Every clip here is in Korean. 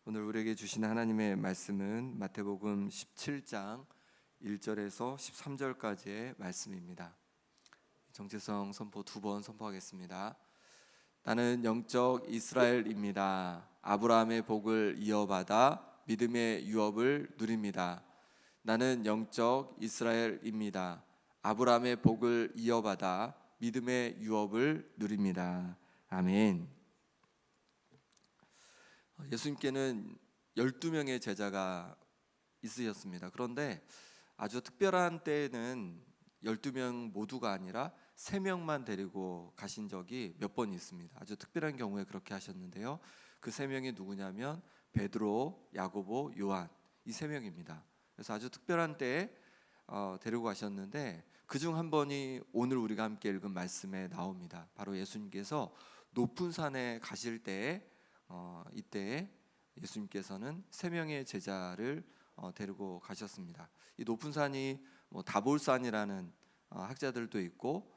오늘 우리에게 주시는 하나님의 말씀은 마태복음 17장 1절에서 13절까지의 말씀입니다. 정체성 선포 두 번 선포하겠습니다. 나는 영적 이스라엘입니다. 아브라함의 복을 이어받아 믿음의 유업을 누립니다. 나는 영적 이스라엘입니다. 아브라함의 복을 이어받아 믿음의 유업을 누립니다. 아멘. 예수님께는 12명의 제자가 있으셨습니다. 그런데 아주 특별한 때에는 12명 모두가 아니라 3명만 데리고 가신 적이 몇 번 있습니다. 아주 특별한 경우에 그렇게 하셨는데요. 그 3명이 누구냐면 베드로, 야고보, 요한, 이 3명입니다. 그래서 아주 특별한 때에 데리고 가셨는데 그중 한 번이 오늘 우리가 함께 읽은 말씀에 나옵니다. 바로 예수님께서 높은 산에 가실 때에 이때에 예수님께서는 3명의 제자를 데리고 가셨습니다. 이 높은 산이 다볼산이라는 학자들도 있고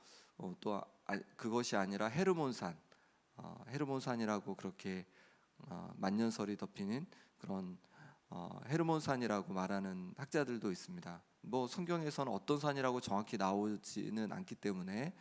또 그것이 아니라 헤르몬산, 헤르몬산이라고 그렇게 만년설이 덮이는 그런 헤르몬산이라고 말하는 학자들도 있습니다. 성경에서는 어떤 산이라고 정확히 나오지는 않기 때문에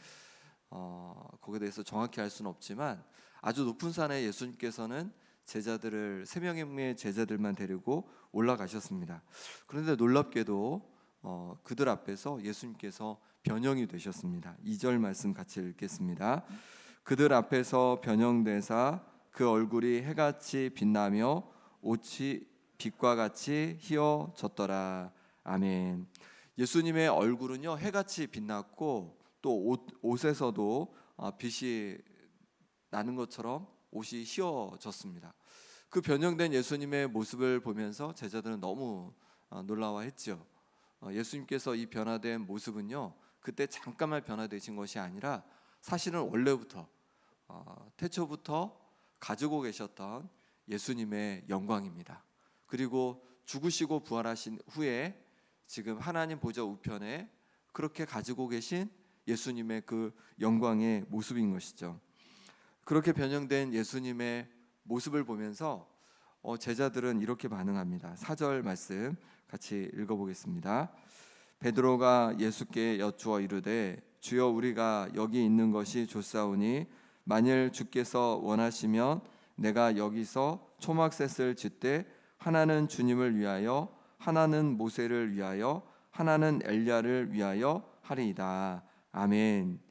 거기에 대해서 정확히 알 수는 없지만 아주 높은 산에 예수님께서는 제자들을 3명의 제자들만 데리고 올라가셨습니다. 그런데 놀랍게도 그들 앞에서 예수님께서 변형이 되셨습니다. 2절 말씀 같이 읽겠습니다. 그들 앞에서 변형되사 그 얼굴이 해같이 빛나며 옷이 빛과 같이 희어졌더라. 아멘. 예수님의 얼굴은요 해같이 빛났고 또 옷에서도 빛이 나는 것처럼 옷이 휘어졌습니다. 그 변형된 예수님의 모습을 보면서 제자들은 너무 놀라워했죠. 예수님께서 이 변화된 모습은요 그때 잠깐만 변화되신 것이 아니라 사실은 원래부터 태초부터 가지고 계셨던 예수님의 영광입니다. 그리고 죽으시고 부활하신 후에 지금 하나님 보좌 우편에 그렇게 가지고 계신 예수님의 그 영광의 모습인 것이죠. 그렇게 변형된 예수님의 모습을 보면서 제자들은 이렇게 반응합니다. 4절 말씀 같이 읽어보겠습니다. 베드로가 예수께 여쭈어 이르되 주여 우리가 여기 있는 것이 좋사오니 만일 주께서 원하시면 내가 여기서 초막셋을 짓되 하나는 주님을 위하여 하나는 모세를 위하여 하나는 엘리야를 위하여 하리이다. 아멘.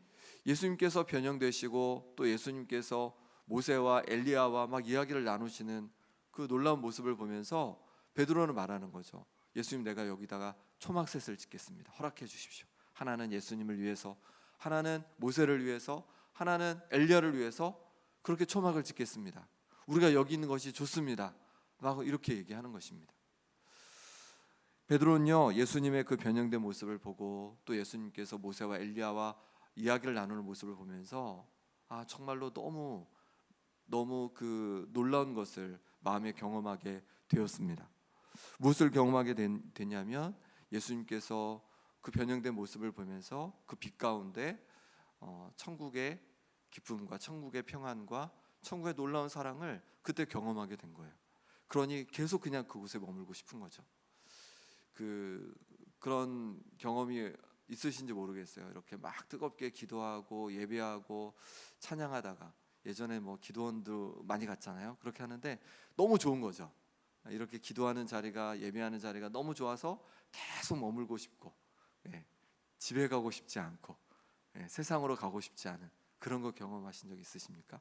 예수님께서 변형되시고 또 예수님께서 모세와 엘리야와 막 이야기를 나누시는 그 놀라운 모습을 보면서 베드로는 말하는 거죠. 예수님, 내가 여기다가 초막셋을 짓겠습니다. 허락해 주십시오. 하나는 예수님을 위해서, 하나는 모세를 위해서, 하나는 엘리야를 위해서 그렇게 초막을 짓겠습니다. 우리가 여기 있는 것이 좋습니다. 라고 이렇게 얘기하는 것입니다. 베드로는요 예수님의 그 변형된 모습을 보고 또 예수님께서 모세와 엘리야와 이야기를 나누는 모습을 보면서 정말로 너무 그 놀라운 것을 마음에 경험하게 되었습니다. 무엇을 경험하게 됐냐면 예수님께서 그 변형된 모습을 보면서 그 빛 가운데 천국의 기쁨과 천국의 평안과 천국의 놀라운 사랑을 그때 경험하게 된 거예요. 그러니 계속 그냥 그곳에 머물고 싶은 거죠. 그런 경험이 있으신지 모르겠어요. 이렇게 막 뜨겁게 기도하고 예배하고 찬양하다가 예전에 기도원도 많이 갔잖아요. 그렇게 하는데 너무 좋은 거죠. 이렇게 기도하는 자리가 예배하는 자리가 너무 좋아서 계속 머물고 싶고 집에 가고 싶지 않고 세상으로 가고 싶지 않은 그런 거 경험하신 적 있으십니까?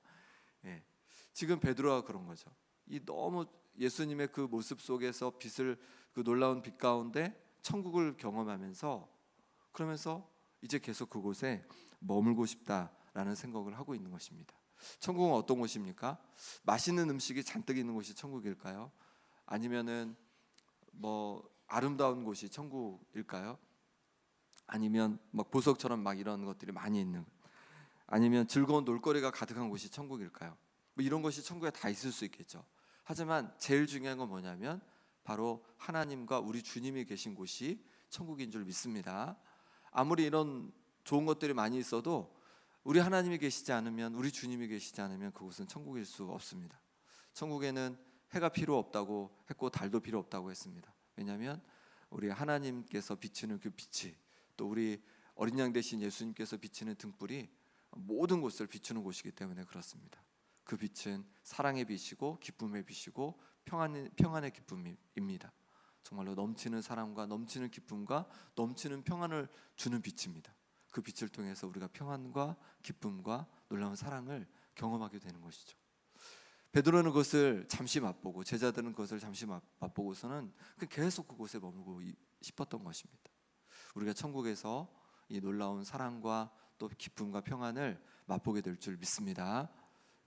지금 베드로가 그런 거죠. 이 너무 예수님의 그 모습 속에서 그 놀라운 빛 가운데 천국을 경험하면서 그러면서 이제 계속 그곳에 머물고 싶다라는 생각을 하고 있는 것입니다. 천국은 어떤 곳입니까? 맛있는 음식이 잔뜩 있는 곳이 천국일까요? 아니면은 아름다운 곳이 천국일까요? 아니면 보석처럼 이런 것들이 많이 있는, 아니면 즐거운 놀거리가 가득한 곳이 천국일까요? 이런 것이 천국에 다 있을 수 있겠죠. 하지만 제일 중요한 건 뭐냐면 바로 하나님과 우리 주님이 계신 곳이 천국인 줄 믿습니다. 아무리 이런 좋은 것들이 많이 있어도 우리 하나님이 계시지 않으면, 우리 주님이 계시지 않으면 그곳은 천국일 수 없습니다. 천국에는 해가 필요 없다고 했고 달도 필요 없다고 했습니다. 왜냐하면 우리 하나님께서 비추는 그 빛이, 또 우리 어린 양 되신 예수님께서 비치는 등불이 모든 곳을 비추는 곳이기 때문에 그렇습니다. 그 빛은 사랑의 빛이고 기쁨의 빛이고 평안의 기쁨입니다. 정말로 넘치는 사랑과 넘치는 기쁨과 넘치는 평안을 주는 빛입니다. 그 빛을 통해서 우리가 평안과 기쁨과 놀라운 사랑을 경험하게 되는 것이죠. 베드로는 그것을 잠시 맛보고, 제자들은 그것을 잠시 맛보고서는 계속 그곳에 머물고 싶었던 것입니다. 우리가 천국에서 이 놀라운 사랑과 또 기쁨과 평안을 맛보게 될 줄 믿습니다.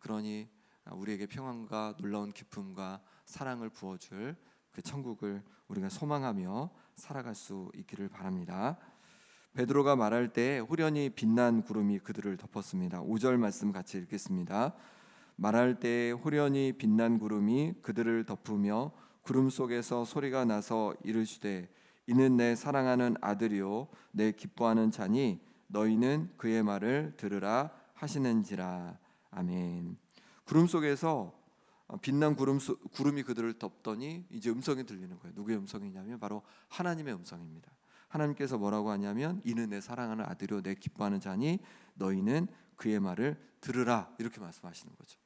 그러니 우리에게 평안과 놀라운 기쁨과 사랑을 부어줄 그 천국을 우리가 소망하며 살아갈 수 있기를 바랍니다. 베드로가 말할 때 후련히 빛난 구름이 그들을 덮었습니다. 5절 말씀 같이 읽겠습니다. 말할 때 후련히 빛난 구름이 그들을 덮으며 구름 속에서 소리가 나서 이르시되 이는 내 사랑하는 아들이요 내 기뻐하는 자니 너희는 그의 말을 들으라 하시는지라. 아멘. 구름 속에서 빛난 구름이 그들을 덮더니 이제 음성이 들리는 거예요. 누구의 음성이냐면 바로 하나님의 음성입니다. 하나님께서 뭐라고 하냐면 이는 내 사랑하는 아들이요 내 기뻐하는 자니 너희는 그의 말을 들으라, 이렇게 말씀하시는 거죠.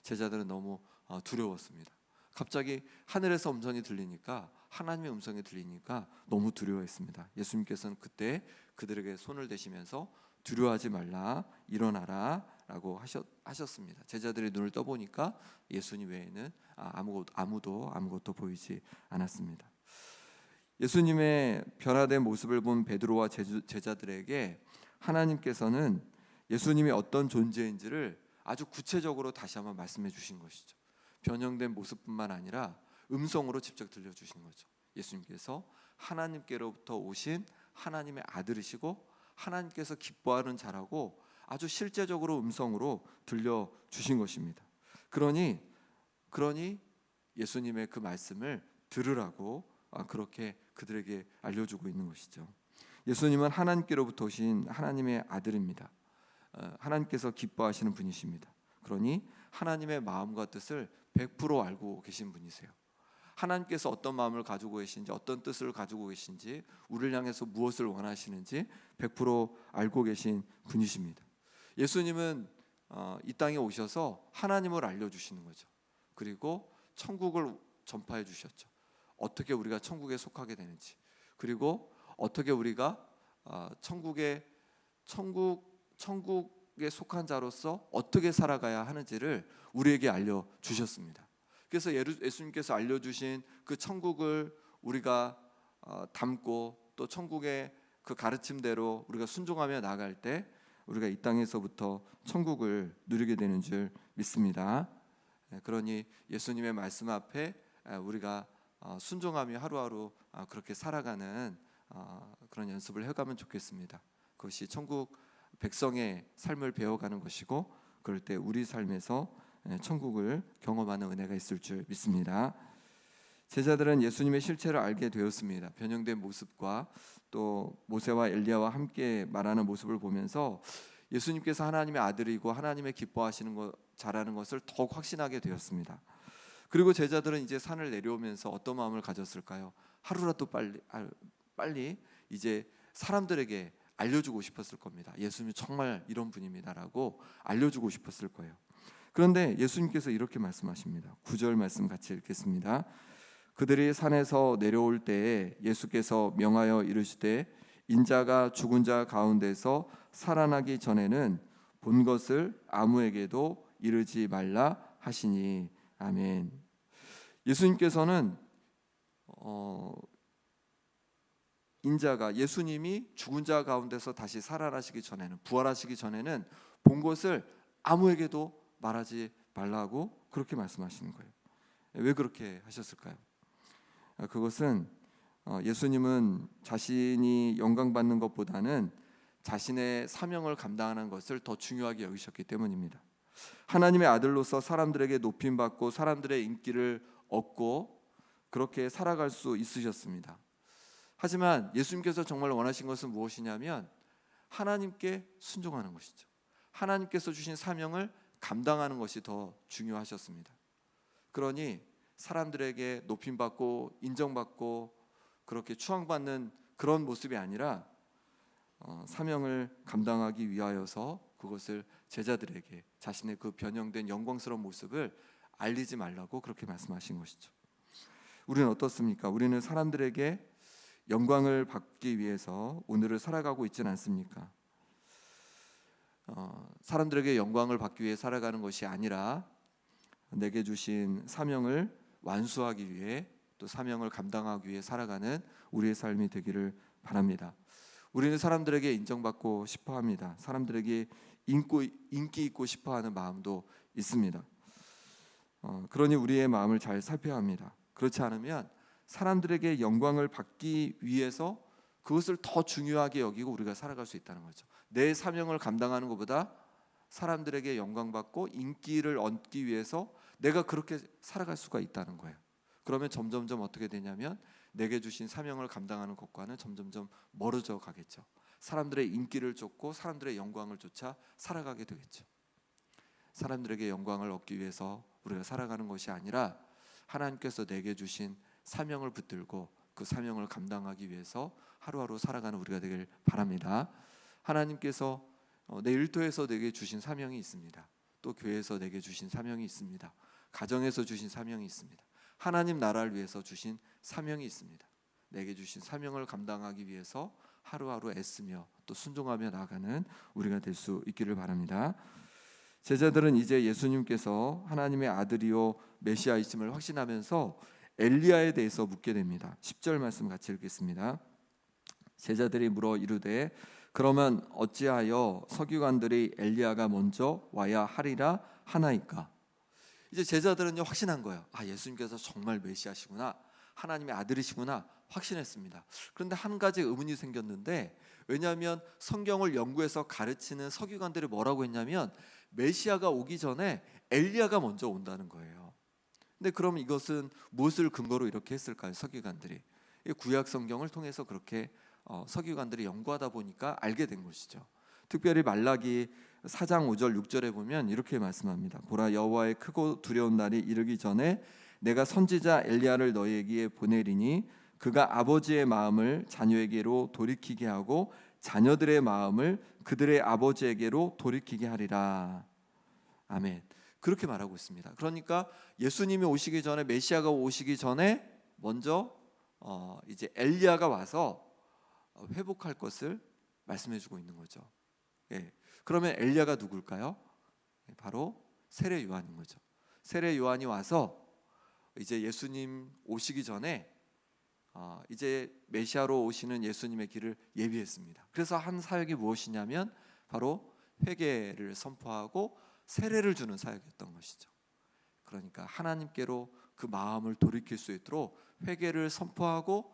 제자들은 너무 두려웠습니다. 갑자기 하늘에서 음성이 들리니까, 하나님의 음성이 들리니까 너무 두려워했습니다. 예수님께서는 그때 그들에게 손을 대시면서 두려워하지 말라, 일어나라 라고 하셨습니다. 제자들이 눈을 떠보니까 예수님 외에는 아무것도 보이지 않았습니다. 예수님의 변화된 모습을 본 베드로와 제자들에게 하나님께서는 예수님이 어떤 존재인지를 아주 구체적으로 다시 한번 말씀해 주신 것이죠. 변형된 모습뿐만 아니라 음성으로 직접 들려주신 거죠. 예수님께서 하나님께로부터 오신 하나님의 아들이시고 하나님께서 기뻐하는 자라고 아주 실제적으로 음성으로 들려주신 것입니다. 그러니 예수님의 그 말씀을 들으라고 그렇게 그들에게 알려주고 있는 것이죠. 예수님은 하나님께로부터 오신 하나님의 아들입니다. 하나님께서 기뻐하시는 분이십니다. 그러니 하나님의 마음과 뜻을 100% 알고 계신 분이세요. 하나님께서 어떤 마음을 가지고 계신지, 어떤 뜻을 가지고 계신지, 우리를 향해서 무엇을 원하시는지 100% 알고 계신 분이십니다. 예수님은 이 땅에 오셔서 하나님을 알려주시는 거죠. 그리고 천국을 전파해 주셨죠. 어떻게 우리가 천국에 속하게 되는지, 그리고 어떻게 우리가 천국에 속한 자로서 어떻게 살아가야 하는지를 우리에게 알려주셨습니다. 그래서 예수님께서 알려주신 그 천국을 우리가 담고 또 천국의 그 가르침대로 우리가 순종하며 나아갈 때 우리가 이 땅에서부터 천국을 누리게 되는 줄 믿습니다. 그러니 예수님의 말씀 앞에 우리가 순종하며 하루하루 그렇게 살아가는 그런 연습을 해가면 좋겠습니다. 그것이 천국 백성의 삶을 배워가는 것이고, 그럴 때 우리 삶에서 천국을 경험하는 은혜가 있을 줄 믿습니다. 제자들은 예수님의 실체를 알게 되었습니다. 변형된 모습과 또 모세와 엘리야와 함께 말하는 모습을 보면서 예수님께서 하나님의 아들이고 하나님의 기뻐하시는 것, 잘하는 것을 더욱 확신하게 되었습니다. 그리고 제자들은 이제 산을 내려오면서 어떤 마음을 가졌을까요? 하루라도 빨리 이제 사람들에게 알려주고 싶었을 겁니다. 예수님이 정말 이런 분입니다라고 알려주고 싶었을 거예요. 그런데 예수님께서 이렇게 말씀하십니다. 9절 말씀 같이 읽겠습니다. 그들이 산에서 내려올 때에 예수께서 명하여 이르시되 인자가 죽은 자 가운데서 살아나기 전에는 본 것을 아무에게도 이르지 말라 하시니. 아멘. 예수님께서는 인자가, 예수님이 죽은 자 가운데서 다시 살아나시기 전에는, 부활하시기 전에는 본 것을 아무에게도 말하지 말라고 그렇게 말씀하시는 거예요. 왜 그렇게 하셨을까요? 그것은 예수님은 자신이 영광 받는 것보다는 자신의 사명을 감당하는 것을 더 중요하게 여기셨기 때문입니다. 하나님의 아들로서 사람들에게 높임받고 사람들의 인기를 얻고 그렇게 살아갈 수 있으셨습니다. 하지만 예수님께서 정말 원하신 것은 무엇이냐면 하나님께 순종하는 것이죠. 하나님께서 주신 사명을 감당하는 것이 더 중요하셨습니다. 그러니 사람들에게 높임받고 인정받고 그렇게 추앙받는 그런 모습이 아니라 사명을 감당하기 위하여서 그것을 제자들에게 자신의 그 변형된 영광스러운 모습을 알리지 말라고 그렇게 말씀하신 것이죠. 우리는 어떻습니까? 우리는 사람들에게 영광을 받기 위해서 오늘을 살아가고 있지는 않습니까? 사람들에게 영광을 받기 위해 살아가는 것이 아니라 내게 주신 사명을 완수하기 위해 또 사명을 감당하기 위해 살아가는 우리의 삶이 되기를 바랍니다. 우리는 사람들에게 인정받고 싶어합니다. 사람들에게 인기 있고 싶어하는 마음도 있습니다. 그러니 우리의 마음을 잘 살펴야 합니다. 그렇지 않으면 사람들에게 영광을 받기 위해서 그것을 더 중요하게 여기고 우리가 살아갈 수 있다는 거죠. 내 사명을 감당하는 것보다 사람들에게 영광받고 인기를 얻기 위해서 내가 그렇게 살아갈 수가 있다는 거예요. 그러면 점점점 어떻게 되냐면 내게 주신 사명을 감당하는 것과는 점점점 멀어져 가겠죠. 사람들의 인기를 쫓고 사람들의 영광을 쫓아 살아가게 되겠죠. 사람들에게 영광을 얻기 위해서 우리가 살아가는 것이 아니라 하나님께서 내게 주신 사명을 붙들고 그 사명을 감당하기 위해서 하루하루 살아가는 우리가 되길 바랍니다. 하나님께서 내 일터에서 내게 주신 사명이 있습니다. 또 교회에서 내게 주신 사명이 있습니다. 가정에서 주신 사명이 있습니다. 하나님 나라를 위해서 주신 사명이 있습니다. 내게 주신 사명을 감당하기 위해서 하루하루 애쓰며 또 순종하며 나아가는 우리가 될 수 있기를 바랍니다. 제자들은 이제 예수님께서 하나님의 아들이요 메시아이심을 확신하면서 엘리야에 대해서 묻게 됩니다. 10절 말씀 같이 읽겠습니다. 제자들이 물어 이르되 그러면 어찌하여 서기관들이 엘리야가 먼저 와야 하리라 하나이까? 이제 제자들은요 확신한 거예요. 예수님께서 정말 메시아시구나, 하나님의 아들이시구나 확신했습니다. 그런데 한 가지 의문이 생겼는데, 왜냐하면 성경을 연구해서 가르치는 서기관들이 뭐라고 했냐면 메시아가 오기 전에 엘리야가 먼저 온다는 거예요. 근데 그럼 이것은 무엇을 근거로 이렇게 했을까요? 서기관들이 구약 성경을 통해서 그렇게 서기관들이 연구하다 보니까 알게 된 것이죠. 특별히 말라기 4장 5절 6절에 보면 이렇게 말씀합니다. 보라, 여호와의 크고 두려운 날이 이르기 전에 내가 선지자 엘리야를 너희에게 보내리니 그가 아버지의 마음을 자녀에게로 돌이키게 하고 자녀들의 마음을 그들의 아버지에게로 돌이키게 하리라. 아멘. 그렇게 말하고 있습니다. 그러니까 예수님이 오시기 전에, 메시아가 오시기 전에 먼저 이제 엘리야가 와서 회복할 것을 말씀해주고 있는 거죠. 예. 그러면 엘리야가 누굴까요? 바로 세례 요한인 거죠. 세례 요한이 와서 이제 예수님 오시기 전에 이제 메시아로 오시는 예수님의 길을 예비했습니다. 그래서 한 사역이 무엇이냐면 바로 회개를 선포하고 세례를 주는 사역이었던 것이죠. 그러니까 하나님께로 그 마음을 돌이킬 수 있도록 회개를 선포하고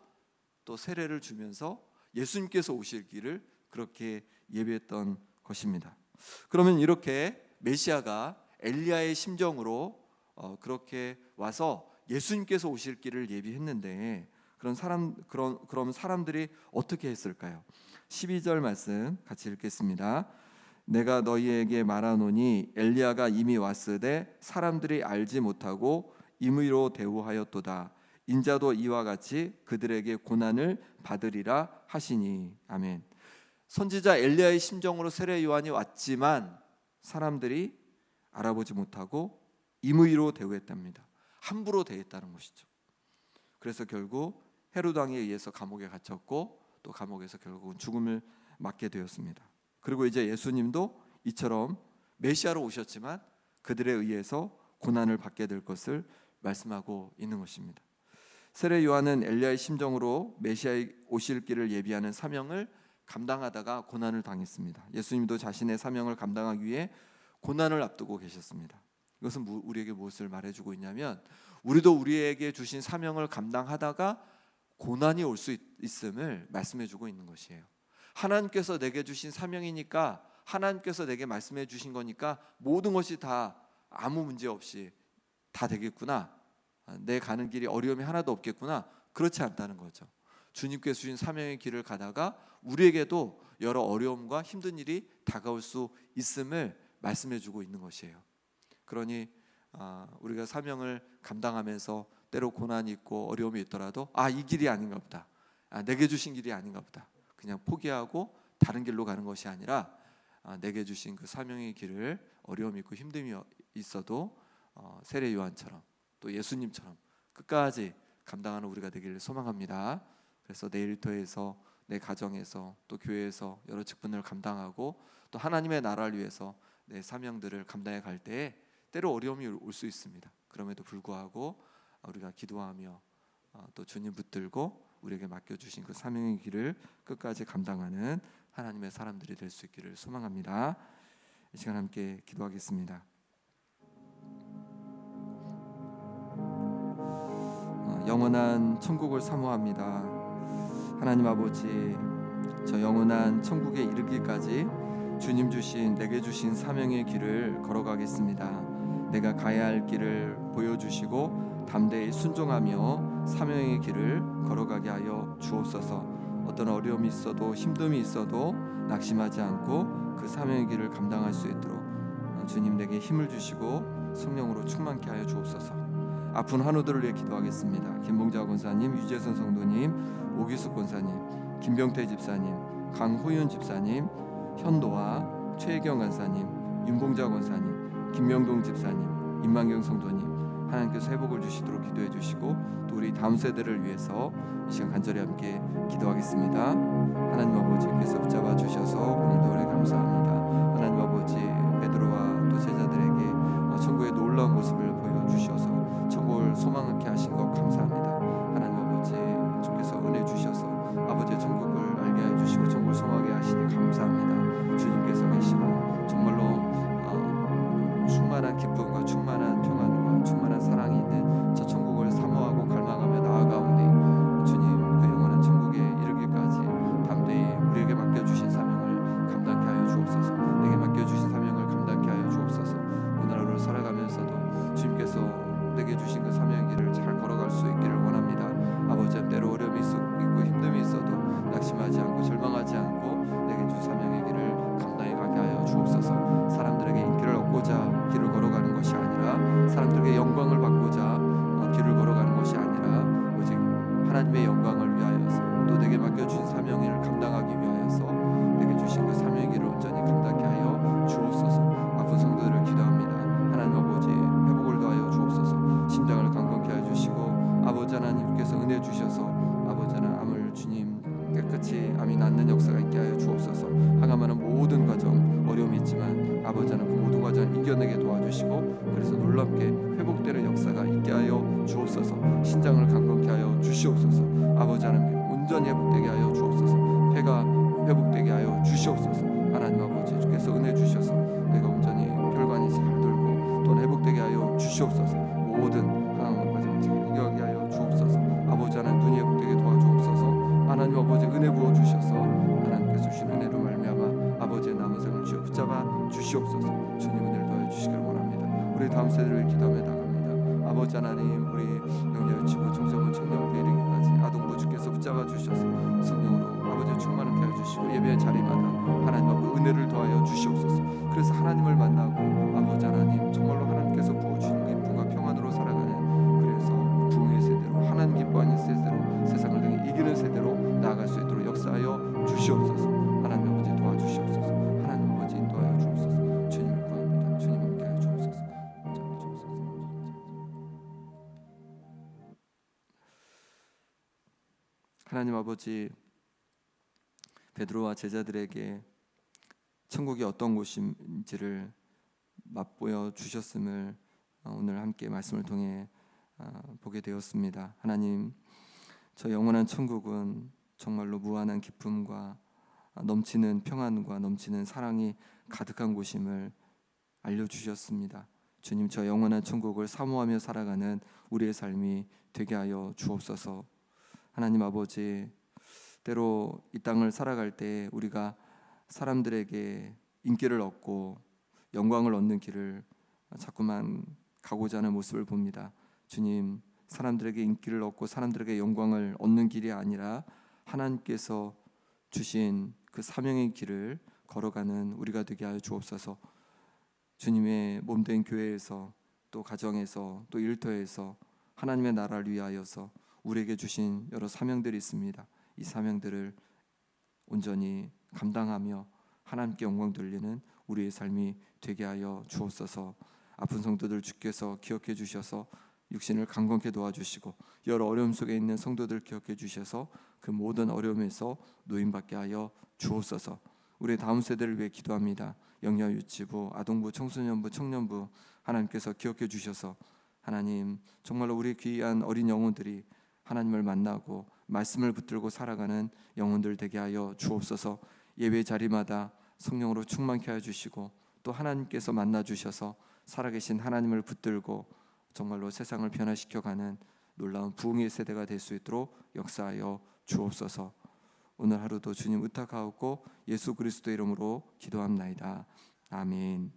또 세례를 주면서 예수님께서 오실 길을 그렇게 예비했던 것입니다. 그러면 이렇게 메시아가 엘리야의 심정으로 그렇게 와서 예수님께서 오실 길을 예비했는데, 그럼 사람들이 어떻게 했을까요? 12절 말씀 같이 읽겠습니다. 내가 너희에게 말하노니 엘리야가 이미 왔으되 사람들이 알지 못하고 임의로 대우하였도다. 인자도 이와 같이 그들에게 고난을 받으리라 하시니. 아멘. 선지자 엘리야의 심정으로 세례 요한이 왔지만 사람들이 알아보지 못하고 임의로 대우했답니다. 함부로 대했다는 것이죠. 그래서 결국 헤롯 왕에 의해서 감옥에 갇혔고 또 감옥에서 결국은 죽음을 맞게 되었습니다. 그리고 이제 예수님도 이처럼 메시아로 오셨지만 그들에 의해서 고난을 받게 될 것을 말씀하고 있는 것입니다. 세례 요한은 엘리야의 심정으로 메시아의 오실 길을 예비하는 사명을 감당하다가 고난을 당했습니다. 예수님도 자신의 사명을 감당하기 위해 고난을 앞두고 계셨습니다. 이것은 우리에게 무엇을 말해주고 있냐면, 우리도 우리에게 주신 사명을 감당하다가 고난이 올 수 있음을 말씀해주고 있는 것이에요. 하나님께서 내게 주신 사명이니까, 하나님께서 내게 말씀해 주신 거니까 모든 것이 다 아무 문제 없이 다 되겠구나, 내 가는 길이 어려움이 하나도 없겠구나, 그렇지 않다는 거죠. 주님께서 주신 사명의 길을 가다가 우리에게도 여러 어려움과 힘든 일이 다가올 수 있음을 말씀해 주고 있는 것이에요. 그러니 우리가 사명을 감당하면서 때로 고난이 있고 어려움이 있더라도 이 길이 아닌가 보다, 내게 주신 길이 아닌가 보다, 그냥 포기하고 다른 길로 가는 것이 아니라 내게 주신 그 사명의 길을 어려움이 있고 힘듦이 있어도 세례 요한처럼 또 예수님처럼 끝까지 감당하는 우리가 되기를 소망합니다. 그래서 내 일터에서, 내 가정에서, 또 교회에서 여러 직분을 감당하고 또 하나님의 나라를 위해서 내 사명들을 감당해 갈 때에 때로 어려움이 올 수 있습니다. 그럼에도 불구하고 우리가 기도하며 또 주님 붙들고 우리에게 맡겨주신 그 사명의 길을 끝까지 감당하는 하나님의 사람들이 될 수 있기를 소망합니다. 이 시간 함께 기도하겠습니다. 영원한 천국을 사모합니다. 하나님 아버지, 저 영원한 천국에 이르기까지 주님 주신, 내게 주신 사명의 길을 걸어가겠습니다. 내가 가야 할 길을 보여주시고 담대히 순종하며 사명의 길을 걸어가게 하여 주옵소서. 어떤 어려움이 있어도 힘듦이 있어도 낙심하지 않고 그 사명의 길을 감당할 수 있도록 주님 내게 힘을 주시고 성령으로 충만케 하여 주옵소서. 아픈 환우들을 위해 기도하겠습니다. 김봉자 권사님, 유재선 성도님, 오기숙 권사님, 김병태 집사님, 강호윤 집사님, 현도와 최혜경 권사님, 윤봉자 권사님, 김명동 집사님, 임만경 성도님, 하나님께서 회복을 주시도록 기도해 주시고 또 우리 다음 세대를 위해서 이 시간 간절히 함께 기도하겠습니다. 하나님 아버지께서 붙잡아 주셔서 오늘도 은혜 감사합니다. 하나님 아버지, 베드로와 또 제자들에게 천국의 놀라운 모습을 보여주셔서 천국을 소망하게 하신 것 감사합니다. 하나님 아버지, 주께서 은혜 주셔서 아버지의 천국을 알게 해주시고 천국을 소망하게 하시니 감사합니다. 주님께서 계시고 정말로 충만한 기쁨과 충만한 평안과 충만한 사랑이 있는 저 천국을 사모하고 갈망하며 나아가오니 주님, 그 영원한 천국에 이르기까지 담대히 우리에게 맡겨주신 사명을 감당케 하여 주옵소서. 내게 맡겨주신 사명을 감당케 하여 주옵소서. 오늘 하루를 살아가면서도 주님께서 내게 주신 그 사명의 길을 잘 걸어갈 수 있기를 원합니다. 아버지, 때로 어려움이 있고 힘듦이 있어도 낙심하지 않고 절망하지 않고 내게 주 사명의 길을 감당해 가게 하여 주옵소서. 사람들에게 인기를 얻고자 길을 걸어가는 것이 아니라, 사람들에게 영광을 받고자 길을 걸어가는 것이 아니라 오직 하나님의 영광을 위하여서 또 내게 맡겨주신 사명을 감당하기 위하여서 내게 주신 그 사명의 길을 온전히 감당케 하여 주옵소서. 아픈 성도들을 기도합니다. 하나님 아버지, 회복을 더하여 주옵소서. 심장을 강건케 하여 주시고 아버지 하나님께서 은혜 주셔서 아버지 하나님 암을 주님 깨끗이 암이 낫는 역사가 있게 하여 주옵소서. 항암하는 모든 과정 어려움이 있지만 아버지 하나님 그 모든 과정을 이겨내게 도와주시고 그래서 놀랍게 회복되는 역사가 있게 하여 주옵소서. 신장을 강건케 하여 주시옵소서. 아버지 하나님 온전히 회복되게 하여 주옵소서. 폐가 회복되게 하여 주시옵소서. 하나님 아버지, 주께서 은혜 주셔서 내가 온전히 혈관이 잘 돌고 또 회복되게 하여 주시옵소서. 모든 항암 과정을 잘 이겨가게 하여 주옵소서. 아버지 하나님 눈이 회복되게 도와주옵소서. 하나님 아버지 은혜 부어 주셔서 하나님께서 주신 은혜로 말미암아 아버지의 남은 생을 주여 붙잡아 주시옵소서. 주님 은혜를 더해 주시기를 원합니다. 우리 다음 세대를 기도하며 나갑니다. 아버지 하나님, 우리 영녀치고 청소년 청년부에 이르기까지 아동부 주께서 붙잡아 주셔서 성령으로 아버지의 충만을 하여 주시고 예배의 자리마다 하나님 아버지 은혜를 더하여 주시옵소서. 그래서 하나님을 만나고 아버지 하나님 정말로 하나님께서 부어주시는 기쁨과 평안으로 살아가는, 그래서 부흥의 세대로 하나님 기뻐하는 세대로 세상을 등에 이기는 세대로 나아갈 수 있도록 역사하여 주시옵소서. 하나님 아버지 도와주시옵소서. 하나님 아버지 인도하여 주옵소서. 주님을 구합니다. 주님 함께하여 주옵소서. 하나님 아버지, 베드로와 제자들에게 천국이 어떤 곳인지를 맛보여 주셨음을 오늘 함께 말씀을 통해 보게 되었습니다. 하나님, 저 영원한 천국은 정말로 무한한 기쁨과 넘치는 평안과 넘치는 사랑이 가득한 곳임을 알려주셨습니다. 주님, 저 영원한 천국을 사모하며 살아가는 우리의 삶이 되게 하여 주옵소서. 하나님 아버지, 때로 이 땅을 살아갈 때 우리가 사람들에게 인기를 얻고 영광을 얻는 길을 자꾸만 가고자 하는 모습을 봅니다. 주님, 사람들에게 인기를 얻고 사람들에게 영광을 얻는 길이 아니라 하나님께서 주신 그 사명의 길을 걸어가는 우리가 되게 하여 주옵소서. 주님의 몸된 교회에서 또 가정에서 또 일터에서 하나님의 나라를 위하여서 우리에게 주신 여러 사명들이 있습니다. 이 사명들을 온전히 감당하며 하나님께 영광 돌리는 우리의 삶이 되게 하여 주옵소서. 아픈 성도들 주께서 기억해 주셔서 육신을 강건케 도와주시고 여러 어려움 속에 있는 성도들 기억해 주셔서 그 모든 어려움에서 노임받게 하여 주옵소서. 우리 다음 세대를 위해 기도합니다. 영유아유치부, 아동부, 청소년부, 청년부 하나님께서 기억해 주셔서 하나님 정말로 우리 귀한 어린 영혼들이 하나님을 만나고 말씀을 붙들고 살아가는 영혼들 되게 하여 주옵소서. 예배 자리마다 성령으로 충만케 하여 주시고 또 하나님께서 만나 주셔서 살아계신 하나님을 붙들고 정말로 세상을 변화시켜가는 놀라운 부흥의 세대가 될 수 있도록 역사하여 주옵소서. 오늘 하루도 주님 의탁하옵고 예수 그리스도 이름으로 기도합나이다. 아멘.